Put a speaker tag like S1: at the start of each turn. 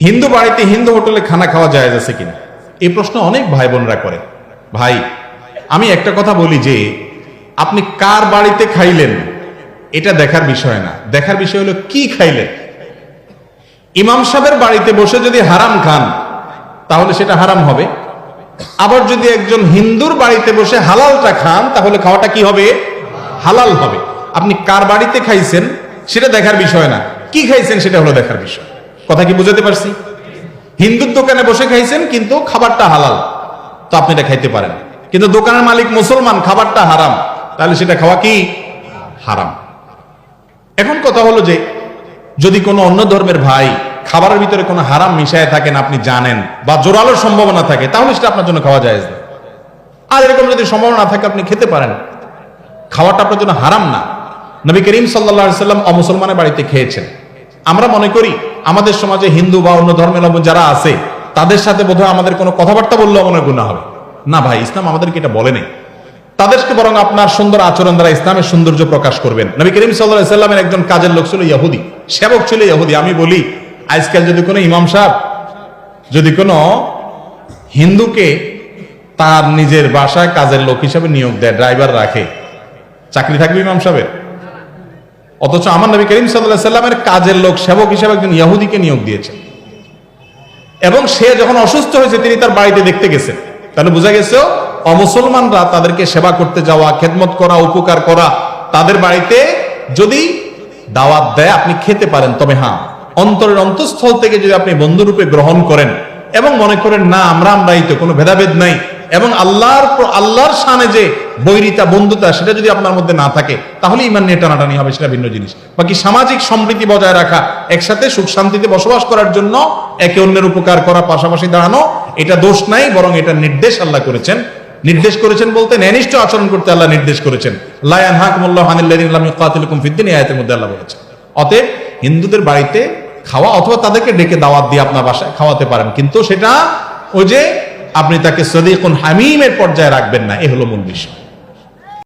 S1: হিন্দু বাড়িতে হিন্দু হোটেলে খানা খাওয়া জায়েজ আছে কিনা, এই প্রশ্ন অনেক ভাই বোনরা করে। ভাই, আমি একটা কথা বলি যে আপনি কার বাড়িতে খাইলেন এটা দেখার বিষয় না, দেখার বিষয় হলো কি খাইলেন। ইমাম সাহেবের বাড়িতে বসে যদি হারাম খান তাহলে সেটা হারাম হবে, আবার যদি একজন হিন্দুর বাড়িতে বসে হালালটা খান তাহলে খাওয়াটা কি হবে? হালাল হবে। আপনি কার বাড়িতে খাইছেন সেটা দেখার বিষয় না, কি খাইছেন সেটা হলো দেখার বিষয়। কথা কি বুঝাতে পারছি? হিন্দুর দোকানে বসে খাইছেন কিন্তু খাবারটা হালাল, তো আপনি এটা খাইতে পারেন। কিন্তু দোকানের মালিক মুসলমান, খাবারটা হারাম, তাহলে সেটা খাওয়া কি হারাম। এখন কথা হলো যে যদি কোনো অন্য ধর্মের ভাই খাবারের ভিতরে কোনো হারাম মিশায় থাকেন আপনি জানেন, বা জোরালোর সম্ভাবনা থাকে, তাহলে সেটা আপনার জন্য খাওয়া যায় না। আর এরকম যদি সম্ভাবনা না থাকে আপনি খেতে পারেন, খাওয়াটা আপনার জন্য হারাম না। নবী করিম সাল্লাল্লাহু আলাইহি সাল্লাম অমুসলমানের বাড়িতে খেয়েছেন। আমরা মনে করি আমাদের সমাজে হিন্দু বা অন্য ধর্মের লোক যারা আছে তাদের সাথে বোধহয় আমাদের কোনো কথাবার্তা বললেও মনে গুনাহ হবে না। ভাই, ইসলাম আমাদেরকে এটা বলে নেই। তাদেরকে বরং আপনার সুন্দর আচরণ দ্বারা ইসলামের সৌন্দর্য প্রকাশ করবেন। নবী করিম সাল্লাল্লাহু আলাইহি সাল্লামের একজন কাজের লোক ছিল ইহুদি, সেবক ছিল ইহুদি। আমি বলি আজকাল যদি কোনো ইমাম সাহেব যদি কোনো হিন্দুকে তার নিজের বাসায় কাজের লোক হিসেবে নিয়োগ দেয়, ড্রাইভার রাখে, চাকরি থাকবে ইমাম সাহেবের? অথচ আমার নবী করিম সাল্লাল্লাহু আলাইহি সাল্লামের কাজের লোক সেবক হিসেবে একজন ইহুদিকে নিয়োগ দিয়েছেন, এবং সে যখন অসুস্থ হয়েছে তিনি তার বাড়িতে দেখতে গেছেন। তাহলে বোঝা গেছে অমুসলমানরা তাদেরকে সেবা করতে যাওয়া, খেদমত করা, উপকার করা, তাদের বাড়িতে যদি দাওয়াত দেয় আপনি খেতে পারেন। তবে হ্যাঁ, অন্তরের অন্তঃস্থল থেকে যদি আপনি বন্ধুরূপে গ্রহণ করেন এবং মনে করেন না আমরাই তো, কোনো ভেদাভেদ নাই, এবং আল্লাহর শানে যে বৈরিতা বন্ধুতা সেটা যদি আপনার মধ্যে না থাকে, তাহলে ইমান নিয়ে টানাটানি হবে, সেটা ভিন্ন জিনিস। বাকি সামাজিক সম্প্রীতি বজায় রাখা, একসাথে সুখ শান্তিতে বসবাস করার জন্য একে অন্যের উপকার করা, পাশাপাশি দাঁড়ানো, এটা দোষ নাই, বরং এটা নির্দেশ আল্লাহ করেছেন। নির্দেশ করেছেন বলতে ন্যায়নিষ্ঠ আচরণ করতে আল্লাহ নির্দেশ করেছেন। লা ইয়ানহাকুমুল্লাহু আনিল্লাযিনা লাম ইউকাতিলুকুম ফিদ-দীন, এই আয়াতের মধ্যে আল্লাহ বলেছেন। অতএব হিন্দুদের বাড়িতে খাওয়া অথবা তাদেরকে ডেকে দাওয়াত দিয়ে আপনার বাসায় খাওয়াতে পারেন, কিন্তু সেটা ওই যে আপনি তাকে সদীকুন হামিমের পর্যায়ে রাখবেন না, এ হলো মূল বিষয়।